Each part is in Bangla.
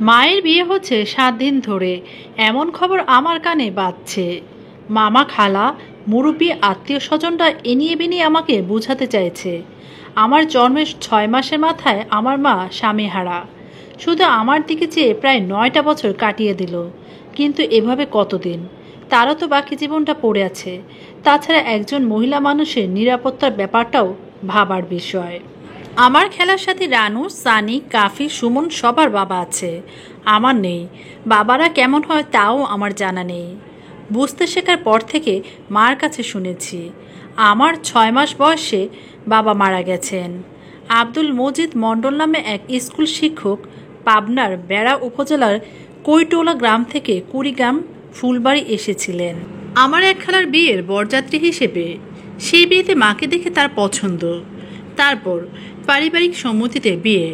মায়ের বিয়ে হচ্ছে 7 দিন ধরে এমন খবর আমার কানে বাজছে। মামা, খালা, মুরব্বী, আত্মীয় স্বজনরা এনিয়ে বিনিয়ে আমাকে বোঝাতে চাইছে আমার জন্মের 6 মাসের মাথায় আমার মা স্বামীহারা। শুধু আমার দিকে চেয়ে প্রায় 9টা বছর কাটিয়ে দিল। কিন্তু এভাবে কতদিন? তারও তো বাকি জীবনটা পড়ে আছে। তাছাড়া একজন মহিলা মানুষের নিরাপত্তার ব্যাপারটাও ভাবার বিষয়। আমার খেলার সাথে রানু, সানি, কাফি, সুমন সবার বাবা আছে, আমার নেই। বাবারা কেমন হয় তাও আমার জানা নেই। বুঝতে শেখার পর থেকে মার কাছে শুনেছি আমার 6 মাস বয়সে বাবা মারা গেছেন। আব্দুল মজিদ মণ্ডল নামে এক স্কুল শিক্ষক পাবনার বেড়া উপজেলার কৈটোলা গ্রাম থেকে কুড়িগ্রাম ফুলবাড়ি এসেছিলেন আমার এক খালার বিয়ের বরযাত্রী হিসেবে। সেই বিয়েতে মাকে দেখে তার পছন্দ, তারপর পারিবারিক সম্মতিতে বিয়ে,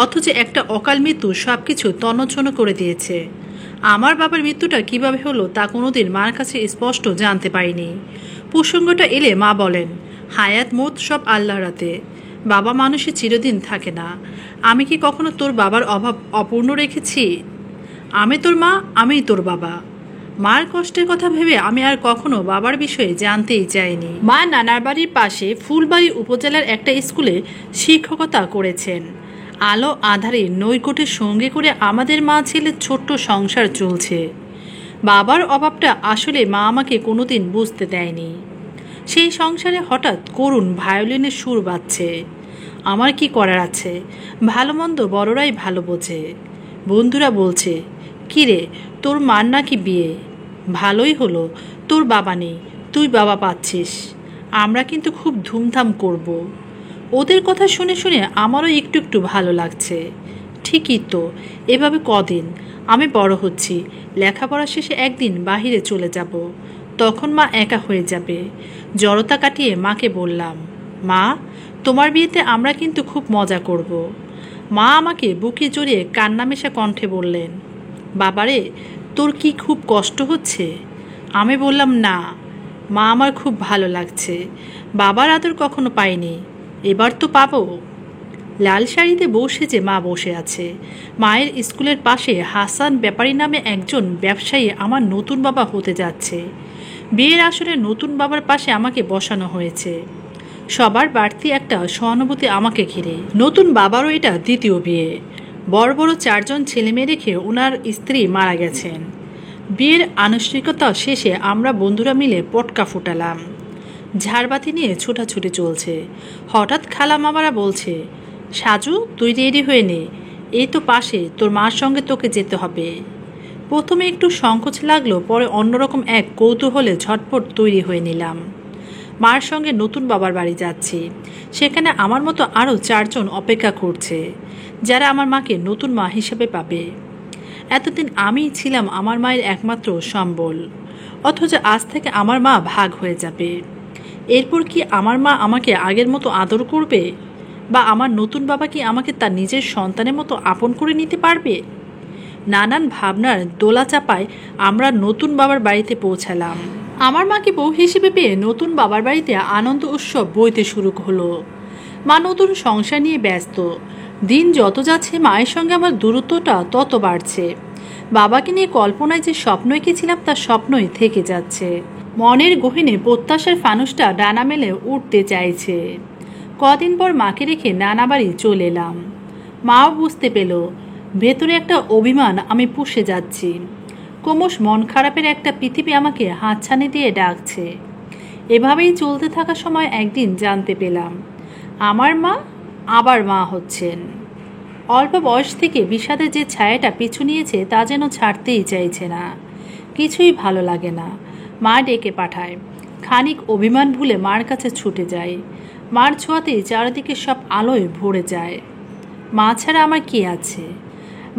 অথচ একটা অকাল মৃত্যু সব কিছু তন্নছন্ন করে দিয়েছে। আমার বাবার মৃত্যুটা কিভাবে হলো তা কোনোদিন মার কাছে স্পষ্ট জানতে পারিনি। প্রসঙ্গটা এলে মা বলেন, হায়াত মত সব আল্লাহর হাতে, বাবা মানুষে চিরদিন থাকে না। আমি কি কখনো তোর বাবার অভাব অপূর্ণ রেখেছি? আমি তোর মা, আমিই তোর বাবা। মার কষ্টের কথা ভেবে আমি আর কখনো বাবার বিষয়ে জানতেই চাইনি। মা নানার বাড়ির পাশে ফুলবাড়ি উপজেলার একটা স্কুলে শিক্ষকতা করেছেন। আলো আধারে নৈকটে সঙ্গে করে আমাদের মা ছেলের ছোট্ট সংসার চলছে। বাবার অভাবটা আসলে মা আমাকে কোনোদিন বুঝতে দেয়নি। সেই সংসারে হঠাৎ করুণ ভায়োলিনের সুর বাজছে। আমার কি করার আছে? ভালো মন্দ বড়রাই ভালো বোঝে। বন্ধুরা বলছে, কিরে তোর মার নাকি বিয়ে? ভালোই হলো, তোর বাবা নেই, তুই বাবা পাচ্ছিস। আমরা কিন্তু খুব ধুমধাম করব। ওদের কথা শুনে শুনে আমারও একটু একটু ভালো লাগছে। ঠিকই তো, এভাবে কদিন? আমি বড় হচ্ছি, লেখাপড়া শেষে একদিন বাহিরে চলে যাব। তখন মা একা হয়ে যাবে। জড়তা কাটিয়ে মাকে বললাম, মা, তোমার বিয়েতে আমরা কিন্তু খুব মজা করব। মা আমাকে বুকে জড়িয়ে কান্নামেশা কণ্ঠে বললেন, বাবারে, তোর কি খুব কষ্ট হচ্ছে? আমি বললাম, না মা, আমার খুব ভালো লাগছে। বাবার আদর কখনো পাইনি, এবার তো পাবো। লাল শাড়িতে বসে যে মা বসে আছে। মায়ের স্কুলের পাশে হাসান ব্যাপারী নামে একজন ব্যবসায়ী আমার নতুন বাবা হতে যাচ্ছে। বিয়ের আসরে নতুন বাবার পাশে আমাকে বসানো হয়েছে। সবার বাড়তি একটা সহানুভূতি আমাকে ঘিরে। নতুন বাবারও এটা দ্বিতীয় বিয়ে। বড় বড় 4জন ছেলেমেয়ে রেখে ওনার স্ত্রী মারা গেছেন। বিয়ের আনুষ্ঠানিকতা শেষে আমরা বন্ধুরা মিলে পটকা ফুটালাম। ঝাড়বাতি নিয়ে ছোটাছুটি চলছে। হঠাৎ খালা মামারা বলছে, সাজু, তুই রেডি হয়ে নে, এই তো পাশে, তোর মার সঙ্গে তোকে যেতে হবে। প্রথমে একটু সংকোচ লাগলো, পরে অন্যরকম এক কৌতূহলে ঝটপট তৈরি হয়ে নিলাম। মার সঙ্গে নতুন বাবার বাড়ি যাচ্ছি। সেখানে আমার মতো আরও 4জন অপেক্ষা করছে, যারা আমার মাকে নতুন মা হিসেবে পাবে। এতদিন আমিই ছিলাম আমার মায়ের একমাত্র সম্বল, অথচ আজ থেকে আমার মা ভাগ হয়ে যাবে। এরপর কি আমার মা আমাকে আগের মতো আদর করবে? বা আমার নতুন বাবা কি আমাকে তার নিজের সন্তানের মতো আপন করে নিতে পারবে? নানান ভাবনার দোলাচাপায় আমরা নতুন বাবার বাড়িতে পৌঁছালাম। আমার মাকে বউ হিসেবে পেয়ে নতুন বাবার বাড়িতে আনন্দ উৎসব বইতে শুরু হলো। মা নতুন সংসার নিয়ে ব্যস্ত। দিন যত যাচ্ছে মায়ের সঙ্গে আমার দূরত্বটা তত বাড়ছে। বাবাকে নিয়ে কল্পনায় যে স্বপ্ন এঁকেছিলাম তার স্বপ্নই থেকে যাচ্ছে। মনের গহীনে প্রত্যাশার ফানুসটা ডানা মেলে উঠতে চাইছে। কদিন পর মাকে রেখে নানা বাড়ি চলে এলাম। মাও বুঝতে পেল ভেতরে একটা অভিমান আমি পুষে যাচ্ছি। ক্রমশ মন খারাপের একটা পৃথিবী আমাকে হাতছানি দিয়ে ডাকছে। এভাবেই চলতে থাকা সময় একদিন জানতে পেলাম আমার মা আবার মা হচ্ছেন। অল্প বয়স থেকে বিষাদের যে ছায়াটা পিছু নিয়েছে তা যেন ছাড়তেই চাইছে না। কিছুই ভালো লাগে না। মা ডেকে পাঠায়। খানিক অভিমান ভুলে মার কাছে ছুটে যায়। মার ছোঁয়াতেই চারিদিকে সব আলোয় ভরে যায়। মা ছাড়া আমার কি আছে?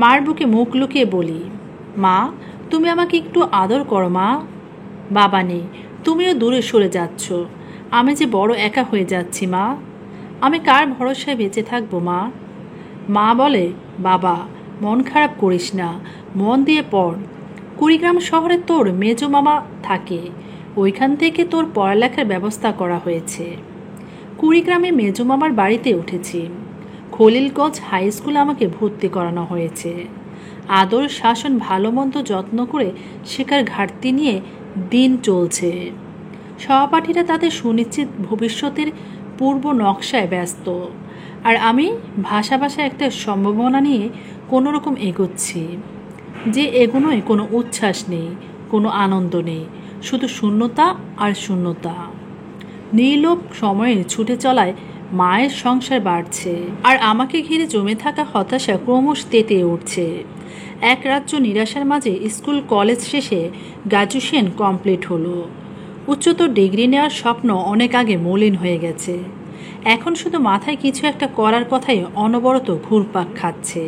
মার বুকে মুখ লুকিয়ে বলি, মা, তুমি আমাকে একটু আদর করো মা। বাবা নেই, তুমিও দূরে সরে যাচ্ছ। আমি যে বড় একা হয়ে যাচ্ছি মা। আমি কার ভরসায় বেঁচে থাকবো মা? মা বলে, বাবা, মন খারাপ করিস না, মন দিয়ে পড়। কুড়িগ্রাম শহরে তোর মেজো মামা থাকে, ওইখান থেকে তোর পড়ালেখার ব্যবস্থা করা হয়েছে। কুড়িগ্রামে মেজো মামার বাড়িতে উঠেছি। খলিলগঞ্জ হাই স্কুলে আমাকে ভর্তি করানো হয়েছে। আদর শাসন ভালো মন্দ যত্ন করে শেখার ঘাটতি নিয়ে দিন চলছে। সহপাঠীরা তাদের সুনিশ্চিত ভবিষ্যতের পূর্ব নকশায় ব্যস্ত, আর আমি ভাষা একটা সম্ভাবনা নিয়ে কোনো রকম এগোচ্ছি। যে এগোনোয় কোনো উচ্ছ্বাস নেই, কোনো আনন্দ নেই, শুধু শূন্যতা আর শূন্যতা। নির্লোভ সময়ে ছুটে চলায় মায়ের সংসার বাড়ছে, আর আমাকে ঘিরে জমে থাকা হতাশা ক্রমশ তেতে উঠছে। এক রাজ্য নিরাশার মাঝে স্কুল কলেজ শেষে গ্র্যাজুয়েশন কমপ্লিট হলো। উচ্চতর ডিগ্রি নেওয়ার স্বপ্ন অনেক আগে মলিন হয়ে গেছে। এখন শুধু মাথায় কিছু একটা করার কথাই অনবরত ঘুরপাক খাচ্ছে।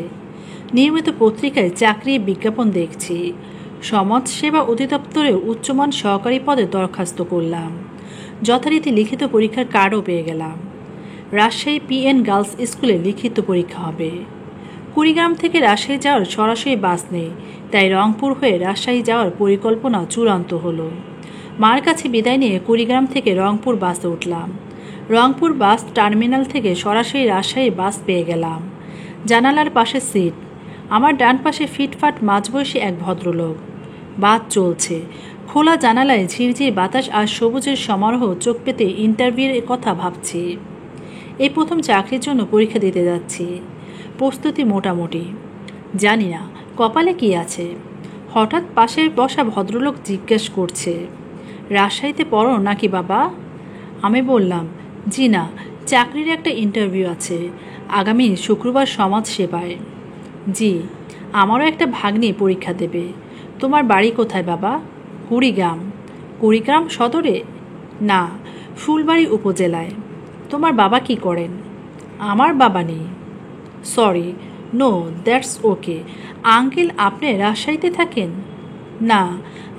নিয়মিত পত্রিকায় চাকরির বিজ্ঞাপন দেখছি। সমাজসেবা অধিদপ্তরে উচ্চমান সহকারী পদে দরখাস্ত করলাম। যথারীতি লিখিত পরীক্ষার কার্ডও পেয়ে গেলাম। রাজশাহী পিএন গার্লস স্কুলে লিখিত পরীক্ষা হবে। কুড়িগ্রাম থেকে রাজশাহী যাওয়ার সরাসরি বাস নেই, তাই রংপুর হয়ে রাজশাহী যাওয়ার পরিকল্পনা চূড়ান্ত হলো। মার কাছে বিদায় নিয়ে কুড়িগ্রাম থেকে রংপুর বাসে উঠলাম। রংপুর বাস টার্মিনাল থেকে সরাসরি রাজশাহী বাস পেয়ে গেলাম। জানালার পাশে সিট। আমার ডান পাশে ফিটফাট মাঝবয়সী এক ভদ্রলোক। বাস চলছে। খোলা জানালায় ঝিরঝির বাতাস আর সবুজের সমারোহ চোখ পেতে ইন্টারভিউয়ের কথা ভাবছি। এই প্রথম চাকরির জন্য পরীক্ষা দিতে যাচ্ছি। প্রস্তুতি মোটামুটি। জানি না কপালে কি আছে। হঠাৎ পাশে বসা ভদ্রলোক জিজ্ঞেস করছে, রাজশাহীতে পড়ো নাকি বাবা? আমি বললাম, জি না, চাকরির একটা ইন্টারভিউ আছে আগামী শুক্রবার সমাজ সেবায়। জি, আমারও একটা ভাগ্নি পরীক্ষা দেবে। তোমার বাড়ি কোথায় বাবা? কুড়িগ্রাম। কুড়িগ্রাম সদরে? না, ফুলবাড়ি উপজেলায়। তোমার বাবা কি করেন? আমার বাবা নেই। Sorry, no, that's okay. Uncle, আপনি রাজশাহীতে থাকেন? না,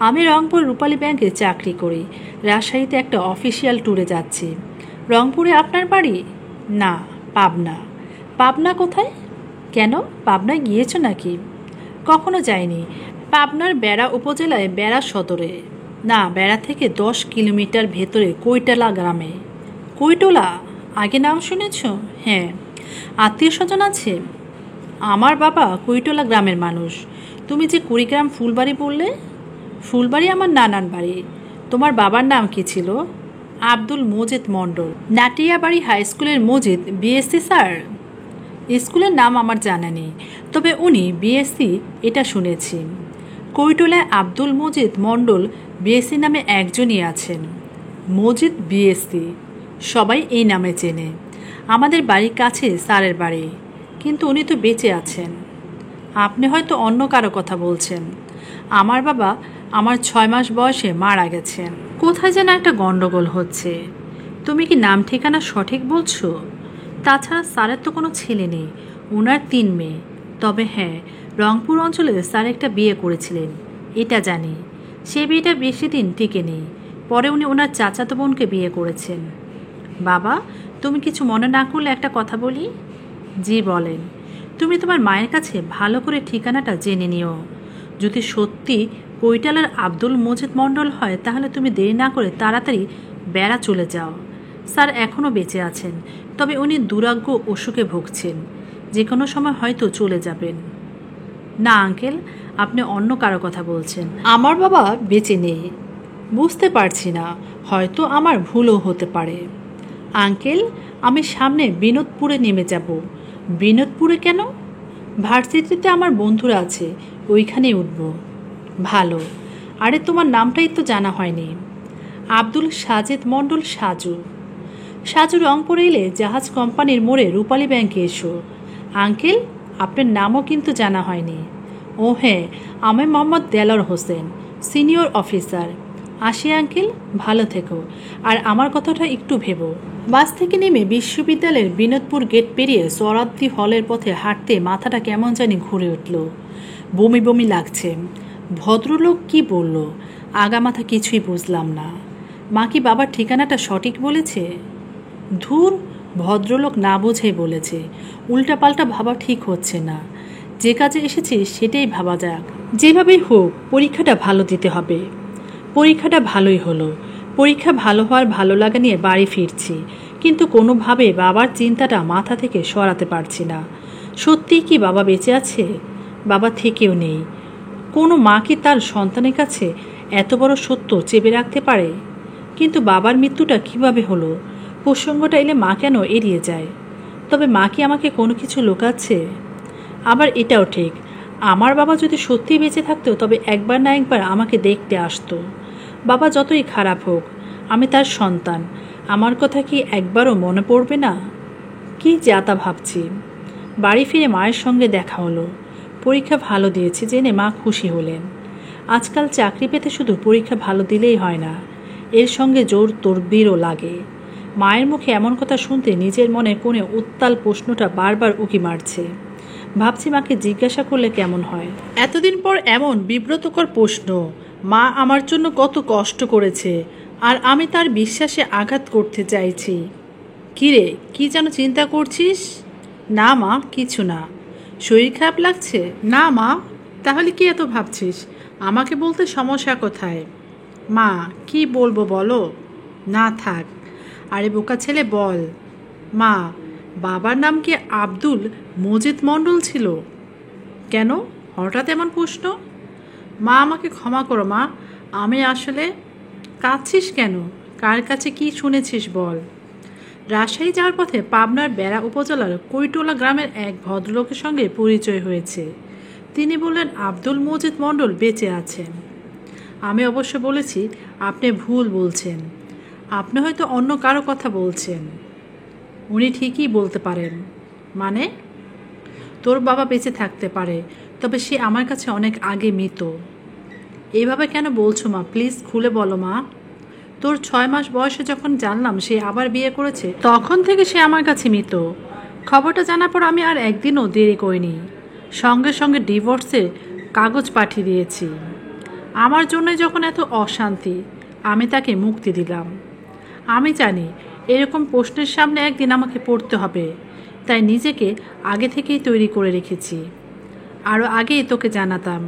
আমি রংপুর রূপালী ব্যাংকে চাকরি করি। রাজশাহীতে একটা অফিসিয়াল ট্যুরে যাচ্ছি। রংপুরে আপনার বাড়ি? না, পাবনা। পাবনা কোথায়? কেন, পাবনায় গিয়েছ নাকি? কখনো যাইনি। পাবনার বেড়া উপজেলায় বেড়া সদরে। না, বেড়া থেকে 10 কিলোমিটার ভেতরে কৈটালা গ্রামে। কৈটলা? আগে নাম শুনেছ? হ্যাঁ। আত্মীয় স্বজন আছে? আমার বাবা কৈটলা গ্রামের মানুষ। তুমি যে কুড়িগ্রাম ফুলবাড়ি বললে? ফুলবাড়ি আমার নানার বাড়ি। তোমার বাবার নাম কি ছিল? আব্দুল মজিদ মণ্ডল। নাটিয়াবাড়ি হাই স্কুলের মজিদ বিএসসি স্যার? স্কুলের নাম আমার জানা নেই, তবে উনি বিএসসি এটা শুনেছি। কৈটলায় আব্দুল মজিদ মণ্ডল বিএসসি নামে একজনই আছেন। মজিদ বিএসসি, সবাই এই নামে চেনে। আমাদের বাড়ির কাছে স্যারের বাড়ি, কিন্তু উনি তো বেঁচে আছেন। আপনি হয়তো অন্য কারো কথা বলছেন। আমার বাবা আমার 6 মাস বয়সে মারা গেছেন। কোথায় যেন একটা গণ্ডগোল হচ্ছে। তুমি কি নাম ঠিকানা সঠিক বলছো? তাছাড়া স্যারের তো কোনো ছেলে নেই, ওনার 3 মেয়ে। তবে হ্যাঁ, রংপুর অঞ্চলে স্যার একটা বিয়ে করেছিলেন, এটা জানি। সে বিয়েটা বেশি দিন টিকে নেই। পরে উনি ওনার চাচাতো বোনকে বিয়ে করেছেন। বাবা, তুমি কিছু মনে না করলে একটা কথা বলি? জি বলেন। তুমি তোমার মায়ের কাছে ভালো করে ঠিকানাটা জেনে নিও। যদি সত্যি কৈটালার আব্দুল মজিদ মণ্ডল হয়, তাহলে তুমি দেরি না করে তাড়াতাড়ি বেড়া চলে যাও। স্যার এখনও বেঁচে আছেন, তবে উনি দুরাগ্য অসুখে ভুগছেন। যে কোনো সময় হয়তো চলে যাবেন। না আঙ্কেল, আপনি অন্য কারো কথা বলছেন। আমার বাবা বেঁচে নেই। বুঝতে পারছি না, হয়তো আমার ভুলও হতে পারে। আঙ্কেল, আমি সামনে বিনোদপুরে নেমে যাব। বিনোদপুরে কেন? ভার্সিটিতে আমার বন্ধুরা আছে, ওইখানেই উঠব। ভালো। আরে তোমার নামটাই তো জানা হয়নি। আব্দুল সাজেদ মণ্ডল, সাজু। সাজু রংপুরে এলে জাহাজ কোম্পানির মোড়ে রূপালী ব্যাংকে এসো। আঙ্কেল, আপনার নামও কিন্তু জানা হয়নি। ও হ্যাঁ, আমি মোহাম্মদ দেলোয়ার হোসেন, সিনিয়র অফিসার। আসি আঙ্কেল, ভালো থেকো, আর আমার কথাটা একটু ভেবো। বাস থেকে নেমে বিশ্ববিদ্যালয়ের বিনোদপুর গেট পেরিয়ে সরাব্দি হলের পথে হাঁটতে মাথাটা কেমন জানি ঘুরে উঠল। বমি বমি লাগছে। ভদ্রলোক কি বলল, আগামাথা কিছুই বুঝলাম না। মা কি বাবার ঠিকানাটা সঠিক বলেছে? ধুর, ভদ্রলোক না বুঝেই বলেছে। উল্টাপাল্টা ভাবা ঠিক হচ্ছে না। যে কাজে এসেছি সেটাই ভাবা যাক। যেভাবেই হোক পরীক্ষাটা ভালো দিতে হবে। পরীক্ষাটা ভালোই হলো। পরীক্ষা ভালো হওয়ার ভালো লাগা নিয়ে বাড়ি ফিরছি, কিন্তু কোনোভাবে বাবার চিন্তাটা মাথা থেকে সরাতে পারছি না। সত্যিই কি বাবা বেঁচে আছে? বাবা থেকেও নেই। কোনো মা কি তার সন্তানের কাছে এত বড় সত্য চেপে রাখতে পারে? কিন্তু বাবার মৃত্যুটা কিভাবে হলো, প্রসঙ্গটা এলে মা কেন এড়িয়ে যায়? তবে মা কি আমাকে কোনো কিছু লুকাচ্ছে? আবার এটাও ঠিক, আমার বাবা যদি সত্যি বেঁচে থাকতো তবে একবার না একবার আমাকে দেখতে আসতো। বাবা যতই খারাপ হোক, আমি তার সন্তান, আমার কথা কি একবারও মনে পড়বে না? কি যাতা ভাবছি। বাড়ি ফিরে মায়ের সঙ্গে দেখা হলো। পরীক্ষা ভালো দিয়েছি জেনে মা খুশি হলেন। আজকাল চাকরি পেতে শুধু পরীক্ষা ভালো দিলেই হয় না, এর সঙ্গে জোর তদবিরও লাগে। মায়ের মুখে এমন কথা শুনতে নিজের মনে কোণে উত্তাল প্রশ্নটা বারবার উকি মারছে। ভাবছি মাকে জিজ্ঞাসা করলে কেমন হয়। এতদিন পর এমন বিব্রতকর প্রশ্ন। মা আমার জন্য কত কষ্ট করেছে, আর আমি তার বিশ্বাসে আঘাত করতে চাইছি। কিরে, কি যেন চিন্তা করছিস? না মা, কিছু না। শরীর খারাপ লাগছে? না মা। তাহলে কি এত ভাবছিস? আমাকে বলতে সমস্যা কোথায়? মা, কি বলবো বলো? না থাক। আরে বোকা ছেলে, বল। মা, বাবার নাম কি আব্দুল মজিদ মণ্ডল ছিল? কেন হঠাৎ এমন প্রশ্ন? মা, আমাকে ক্ষমা করো মা, আমি আসলে... কাঁদছিস কেন? কার কাছে কি শুনেছিস বল। রাজশাহী যাওয়ার পথে পাবনার বেড়া উপজেলার কৈটোলা গ্রামের এক ভদ্রলোকের সঙ্গে পরিচয় হয়েছে। তিনি বললেন আব্দুল মজিদ মণ্ডল বেঁচে আছেন। আমি অবশ্য বলেছি আপনি ভুল বলছেন, আপনি হয়তো অন্য কারো কথা বলছেন। উনি ঠিকই বলতে পারেন। মানে? তোর বাবা বেঁচে থাকতে পারে, তবে সে আমার কাছে অনেক আগে মৃত। এইভাবে কেন বলছো মা? প্লিজ খুলে বলো মা। তোর 6 মাস বয়সে যখন জানলাম সে আবার বিয়ে করেছে, তখন থেকে সে আমার কাছে মৃত। খবরটা জানার পর আমি আর একদিনও দেরি করিনি, সঙ্গে সঙ্গে ডিভোর্সের কাগজ পাঠিয়ে দিয়েছি। আমার জন্যই যখন এত অশান্তি, আমি তাকে মুক্তি দিলাম। আমি জানি এরকম প্রশ্নের সামনে একদিন আমাকে পড়তে হবে, তাই নিজেকে আগে থেকেই তৈরি করে রেখেছি। আরও আগেই তোকে জানাতাম,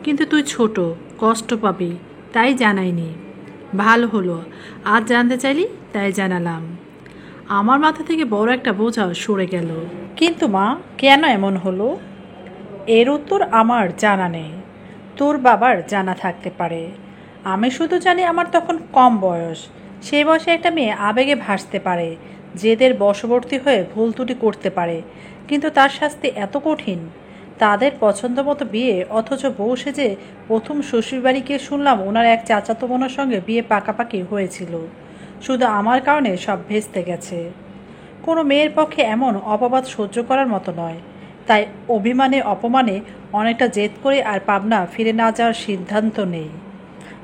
কিন্তু তুই ছোট, কষ্ট পাবি, তাই জানাইনি। ভালো হলো আজ জানতে চাইলি, তাই জানালাম। আমার মাথা থেকে বড় একটা বোঝা সরে গেল। কিন্তু মা, কেন এমন হলো? এর উত্তর আমার জানা নেই, তোর বাবার জানা থাকতে পারে। আমি শুধু জানি আমার তখন কম বয়স। সেই বয়সে একটা মেয়ে আবেগে ভাসতে পারে, জেদের বশবর্তী হয়ে ভুল ত্রুটি করতে পারে, কিন্তু তার শাস্তি এত কঠিন। তাদের পছন্দ মতো বিয়ে, অথচ বউ সেজে প্রথম শ্বশুরবাড়ি গিয়ে শুনলাম ওনার এক চাচাতো বোনের সঙ্গে বিয়ে পাকাপাকি হয়েছিল। শুধু আমার কারণে সব ভেস্তে গেছে। কোনো মেয়ের পক্ষে এমন অপবাদ সহ্য করার মতো নয়, তাই অভিমানে অপমানে অনেকটা জেদ করে আর পাবনা ফিরে না যাওয়ার সিদ্ধান্ত নেই।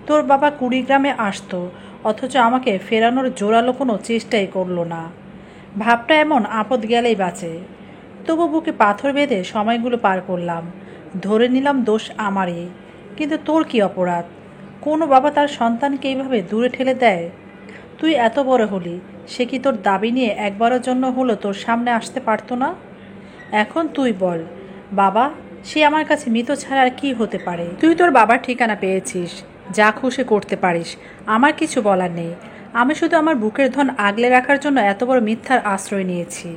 তোর বাবা কুড়িগ্রামে আসতো, অথচ আমাকে ফেরানোর জোরালো কোনো চেষ্টাই করলো না। ভাবটা এমন আপদ গেলেই বাঁচে। তবু বুকে পাথর বেঁধে সময়গুলো পার করলাম, ধরে নিলাম দোষ আমারই। কিন্তু তোর কি অপরাধ? কোনো বাবা তার সন্তানকে এইভাবে দূরে ঠেলে দেয়? তুই এত বড় হলি, সে কি তোর দাবি নিয়ে একবারের জন্য হলো তোর সামনে আসতে পারতো না? এখন তুই বল, বাবা সে আমার কাছে মৃত ছাড়া আর কি হতে পারে? তুই তোর বাবার ঠিকানা পেয়েছিস, যা খুশি করতে পারিস, আমার কিছু বলার নেই। আমি শুধু আমার বুকের ধন আগলে রাখার জন্য এত বড় মিথ্যার আশ্রয় নিয়েছি।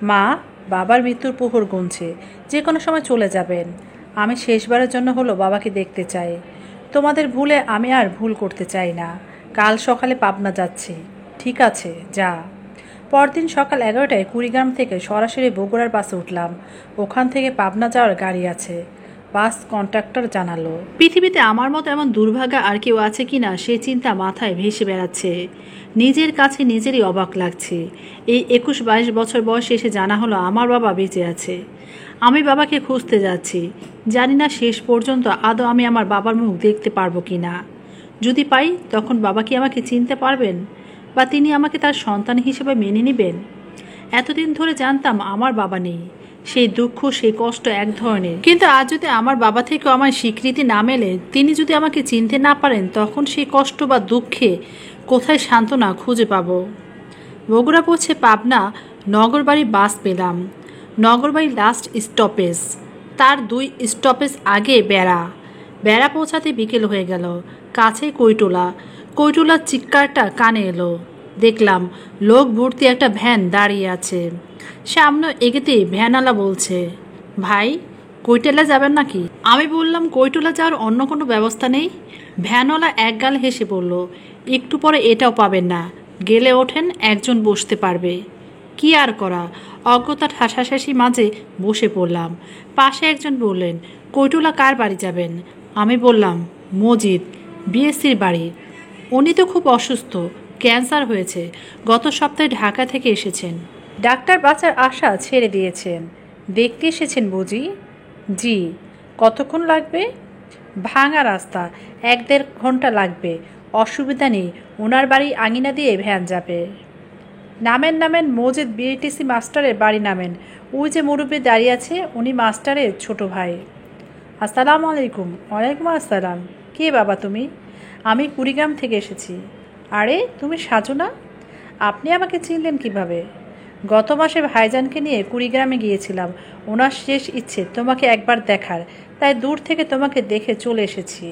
মা, বাবার মৃত্যুর প্রহর গুনছে, যে কোনো সময় চলে যাবেন। আমি শেষবারের জন্য হলো বাবাকে দেখতে চাই। তোমাদের ভুলে আমি আর ভুল করতে চাই না। কাল সকালে পাবনা যাচ্ছি। ঠিক আছে, যা। পরদিন সকাল 11টায় কুড়িগ্রাম থেকে সরাসরি বগুড়ার বাসে উঠলাম। ওখান থেকে পাবনা যাওয়ার গাড়ি আছে, বাস কন্ট্রাক্টর জানালো। পৃথিবীতে আমার মতো এমন দুর্ভাগা আর কেউ আছে কিনা সে চিন্তা মাথায় ভেসে বেড়াচ্ছে। নিজের কাছে নিজেরই অবাক লাগছে। এই 21-22 বছর বয়সে এসে জানা হলো আমার বাবা বেঁচে আছে। আমি বাবাকে খুঁজতে যাচ্ছি, জানি না শেষ পর্যন্ত আদৌ আমি আমার বাবার মুখ দেখতে পারবো কি না। যদি পাই, তখন বাবা কি আমাকে চিনতে পারবেন, বা তিনি আমাকে তার সন্তান হিসেবে মেনে নেবেন? এতদিন ধরে জানতাম আমার বাবা নেই, সেই দুঃখ সেই কষ্ট এক ধরনের। কিন্তু আজ যদি আমার বাবা থেকেও আমার স্বীকৃতি না মেলে, তিনি যদি আমাকে চিনতে না পারেন, তখন সেই কষ্ট বা দুঃখে কোথায় সান্ত্বনা খুঁজে পাব? বগুড়া পৌঁছে পাবনা নগরবাড়ি বাস পেলাম। নগরবাড়ি লাস্ট স্টপেজ, তার 2 স্টপেজ আগে বেড়া। বেড়া পৌঁছাতে বিকেল হয়ে গেল। কাছেই কৈটোলা। কৈটোলার চিৎকারটা কানে এলো। দেখলাম লোক ভর্তি একটা ভ্যান দাঁড়িয়ে আছে। সামনে এগোতেই ভ্যানওয়ালা বলছে, ভাই কৈটেলা যাবেন নাকি? আমি বললাম, কৈটলা যাওয়ার অন্য কোনো ব্যবস্থা নেই? ভ্যানওয়ালা একগাল হেসে বলল, একটু পরে এটাও পাবেন না, গেলে ওঠেন, একজন বসতে পারবে। কি আর করা, অজ্ঞতা ঠাসাঠাসি মাঝে বসে পড়লাম। পাশে একজন বললেন, কৈটলা কার বাড়ি যাবেন? আমি বললাম, মজিদ, বিএসসির বাড়ি। উনি তো খুব অসুস্থ, ক্যান্সার হয়েছে, গত সপ্তাহে ঢাকা থেকে এসেছেন। ডাক্তার বাঁচার আশা ছেড়ে দিয়েছেন। দেখতে এসেছেন বুঝি? জি। কতক্ষণ লাগবে? ভাঙা রাস্তা, 1-1.5 ঘন্টা লাগবে। অসুবিধা নেই, ওনার বাড়ি আঙিনা দিয়ে ভ্যান যাবে। নামেন নামেন, মজিদ বিএটিসি মাস্টারের বাড়ি নামেন। ওই যে মুরব্বী দাঁড়িয়ে আছে, উনি মাস্টারের ছোট ভাই। আসসালামু আলাইকুম। ওয়ালাইকুম আসসালাম। কে বাবা তুমি? আমি কুড়িগ্রাম থেকে এসেছি। আরে তুমি সাজু না? আপনি আমাকে চিনলেন কিভাবে? গত মাসে ভাইজানকে নিয়ে কুড়িগ্রামে গিয়েছিলাম। ওনার শেষ ইচ্ছে তোমাকে একবার দেখার, তাই দূর থেকে তোমাকে দেখে চলে এসেছি।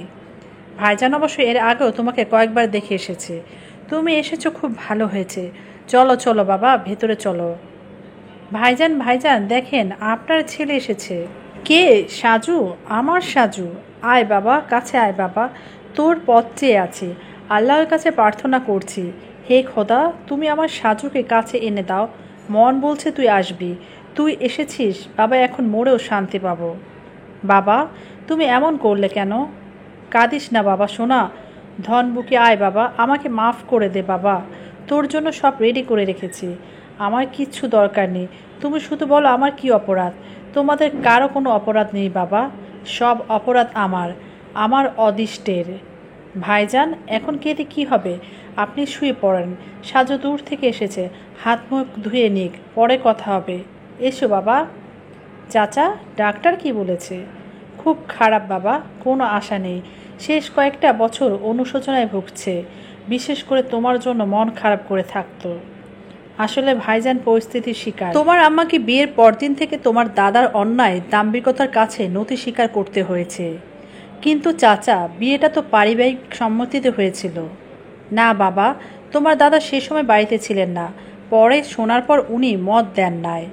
ভাইজান অবশ্য এর আগেও তোমাকে কয়েকবার দেখে এসেছে। তুমি এসেছো, খুব ভালো হয়েছে। চলো চলো বাবা, ভেতরে চলো। ভাইজান ভাইজান, দেখেন আপনার ছেলে এসেছে। কে? সাজু? আমার সাজু? আয় বাবা, কাছে আয় বাবা, তোর পথ চেয়ে আছি, আল্লাহর কাছে প্রার্থনা করছি, হে খোদা তুমি আমার সাজুকে কাছে এনে দাও। মন বলছে তুই আসবি, তুই এসেছিস বাবা, এখন মরেও শান্তি পাবো। বাবা তুমি এমন করলে কেন? কাঁদিস না বাবা সোনা, ধন বুকে আয় বাবা, আমাকে মাফ করে দে বাবা, তোর জন্য সব রেডি করে রেখেছি, আমার কিচ্ছু দরকার নেই, তুমি শুধু বলো আমার কি অপরাধ। তোমাদের কারো কোনো অপরাধ নেই বাবা, সব অপরাধ আমার, আমার অদিষ্টের। ভাইজান এখন কেটে কি হবে, আপনি শুয়ে পড়েন, সাজু দূর থেকে এসেছে, হাত মুখ ধুয়ে নিক, পরে কথা হবে। এসো বাবা। চাচা, ডাক্তার কি বলেছে? খুব খারাপ বাবা, কোনো আশা নেই, শেষ কয়েকটা বছর অনুশোচনায় ভুগছে, বিশেষ করে তোমার জন্য মন খারাপ করে থাকতো। আসলে ভাইজান পরিস্থিতির শিকার। তোমার আম্মাকে বিয়ের পরদিন থেকে তোমার দাদার অন্যায় দাম্ভিকতার কাছে নথি স্বীকার করতে হয়েছে। কিন্তু চাচা, বিয়েটা তো পারিবারিক সম্মতিতে হয়েছিল। না বাবা, তোমার দাদা সে সময় বাড়িতে ছিলেন না, পরে শোনার পর উনি মত দেন নাই।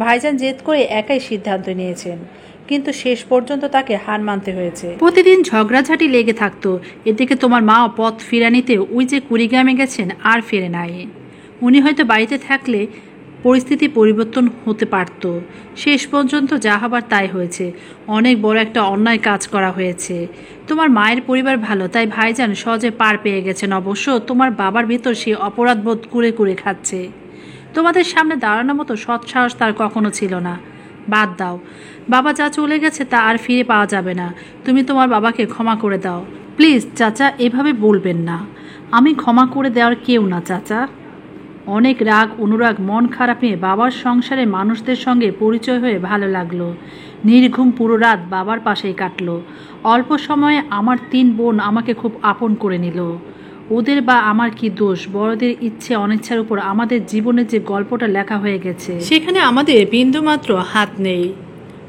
ভাইজান জেদ করে একাই সিদ্ধান্ত নিয়েছেন, কিন্তু শেষ পর্যন্ত তাকে হার মানতে হয়েছে। প্রতিদিন ঝগড়াঝাটি লেগে থাকতো। এদিকে তোমার মাও পথ ফিরানিতে ওই যে কুড়িগ্রামে গেছেন, আর ফিরে নাই। উনি হয়তো বাড়িতে থাকলে পরিস্থিতি পরিবর্তন হতে পারত। শেষ পর্যন্ত যা হবার তাই হয়েছে, অনেক বড় একটা অন্যায় কাজ করা হয়েছে। তোমার মায়ের পরিবার ভালো, তাই ভাইজান সহজে পার পেয়ে গেছেন। অবশ্য তোমার বাবার ভেতর সে অপরাধবোধ কুরে কুরে খাচ্ছে। তোমাদের সামনে দাঁড়ানোর মতো সৎসাহস তার কখনো ছিল না। বাদ দাও, বাবা যা চলে গেছে তা আর ফিরে পাওয়া যাবে না। তুমি তোমার বাবাকে ক্ষমা করে দাও প্লিজ। চাচা এভাবে বলবেন না, আমি ক্ষমা করে দেওয়ার কেউ না চাচা। অনেক রাগ অনুরাগ মন খারাপ নিয়ে বাবার সংসারে মানুষদের সঙ্গে পরিচয় হয়ে ভালো লাগলো। নির্ঘুম পুরো রাত বাবার পাশেই কাটলো। অল্প সময়ে আমার 3 বোন আমাকে খুব আপন করে নিল। ওদের বা আমার কি দোষ? বড়দের ইচ্ছে অনিচ্ছার উপর আমাদের জীবনের যে গল্পটা লেখা হয়ে গেছে, সেখানে আমাদের বিন্দুমাত্র হাত নেই।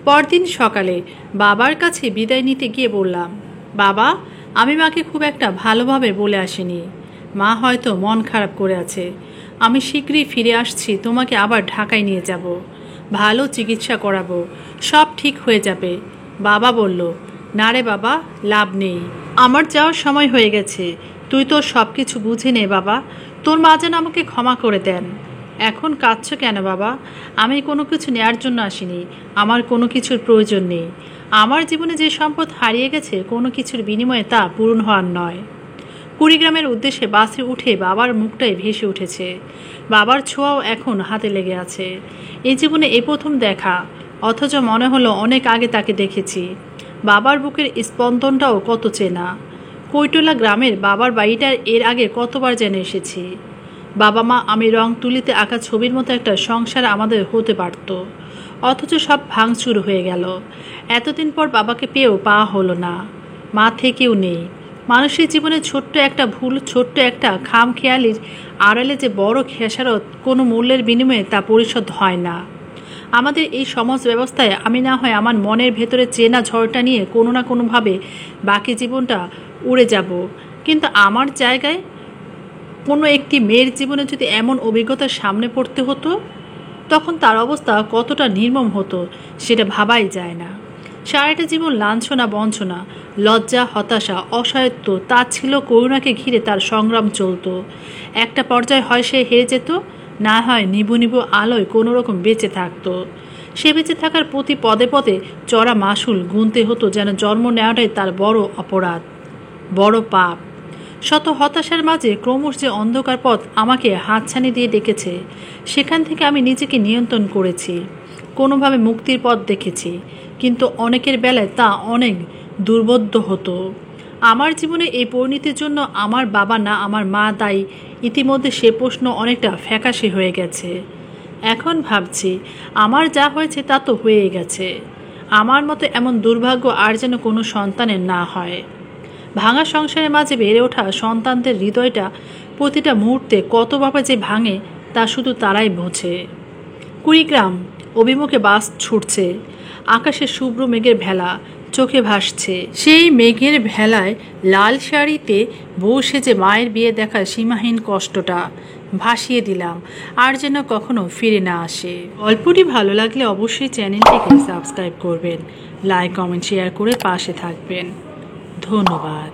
পরদিন সকালে বাবার কাছে বিদায় নিতে গিয়ে বললাম, বাবা আমি মাকে খুব একটা ভালোভাবে বলে আসিনি, মা হয়তো মন খারাপ করে আছে, আমি শীঘ্রই ফিরে আসছি, তোমাকে আবার ঢাকায় নিয়ে যাব, ভালো চিকিৎসা করাবো, সব ঠিক হয়ে যাবে। বাবা বলল, না রে বাবা, লাভ নেই, আমার যাওয়ার সময় হয়ে গেছে, তুই তো সব কিছু বুঝে নে বাবা, তোর মা যেন আমাকে ক্ষমা করে দেন। এখন কাঁদছ কেন বাবা? আমি কোনো কিছু নেয়ার জন্য আসিনি, আমার কোনো কিছুর প্রয়োজন নেই। আমার জীবনে যে সম্পদ হারিয়ে গেছে কোনো কিছুর বিনিময়ে তা পূরণ হওয়ার নয়। কুড়িগ্রামের উদ্দেশ্যে বাসে উঠে বাবার মুখটাই ভেসে উঠেছে, বাবার ছোঁয়াও এখন হাতে লেগে আছে। এই জীবনে এই প্রথম দেখা, অথচ মনে হলো অনেক আগে তাকে দেখেছি। বাবার বুকের স্পন্দনটাও কত চেনা। কৈটলা গ্রামের বাবার বাড়িটার এর আগে কতবার যেন এসেছি। বাবা মা আমি রং তুলিতে আঁকা ছবির মতো একটা সংসার আমাদের হতে পারত, অথচ সব ভাঙচুর হয়ে গেল। এতদিন পর বাবাকে পেয়েও পাওয়া হলো না, মা থেকেও নেই। মানুষের জীবনে ছোট্ট একটা ভুল, ছোট্ট একটা খামখেয়ালির আড়ালে যে বড় খেসারত, কোনো মূল্যের বিনিময়ে তা পরিশোধ হয় না। আমাদের এই সমাজ ব্যবস্থায় আমি না হয় আমার মনের ভেতরে চেনা ঝড়টা নিয়ে কোনো না কোনোভাবে বাকি জীবনটা উড়ে যাব, কিন্তু আমার জায়গায় কোনো একটি মেয়ের জীবনে যদি এমন অভিজ্ঞতার সামনে পড়তে হতো, তখন তার অবস্থা কতটা নির্মম হতো সেটা ভাবাই যায় না। সারাটা জীবন লাঞ্ছনা বঞ্চনা, লজ্জা, হতাশা, অসহায়ত্ব, তাচ্ছিল্য, করুণাকে ঘিরে তার সংগ্রাম চলত। একটা পর্যায়ে হয় সে হেরে যেত, না হয় নিবু নিবু আলোয় কোনো রকম বেঁচে থাকতো। সে বেঁচে থাকার প্রতি পদে পদে চড়া মাসুল গুনতে হতো, যেন জন্ম নেওয়াটাই তার বড় অপরাধ, বড় পাপ। শত হতাশার মাঝে ক্রমশ যে অন্ধকার পথ আমাকে হাতছানি দিয়ে ডেকেছে, সেখান থেকে আমি নিজেকে নিয়ন্ত্রণ করেছি, কোনোভাবে মুক্তির পথ দেখেছি। কিন্তু অনেকের বেলায় তা অনেক দুর্বোধ্য হতো। আমার জীবনে এই পরিণতির জন্য আমার বাবা না আমার মা দায়ী, ইতিমধ্যে সে প্রশ্ন অনেকটা ফ্যাকাশে হয়ে গেছে। এখন ভাবছি, আমার যা হয়েছে তা তো হয়ে গেছে। আমার মতো এমন দুর্ভাগ্য আর যেন কোনো সন্তানের না হয়। ভাঙা সংসারের মাঝে বেড়ে ওঠা সন্তানদের হৃদয়টা প্রতিটা মুহূর্তে কতভাবে যে ভাঙে তা শুধু তারাই বোঝে। কুড়িগ্রাম অভিমুখে বাস ছুটছে, আকাশে শুভ্র মেঘের ভেলা চোখে ভাসছে। সেই মেঘের ভেলায় লাল শাড়িতে বউ সেজে মায়ের বিয়ে দেখার সীমাহীন কষ্টটা ভাসিয়ে দিলাম, আর যেন কখনো ফিরে না আসে। গল্পটি ভালো লাগলে অবশ্যই চ্যানেলটিকে সাবস্ক্রাইব করবেন, লাইক কমেন্ট শেয়ার করে পাশে থাকবেন। ধন্যবাদ।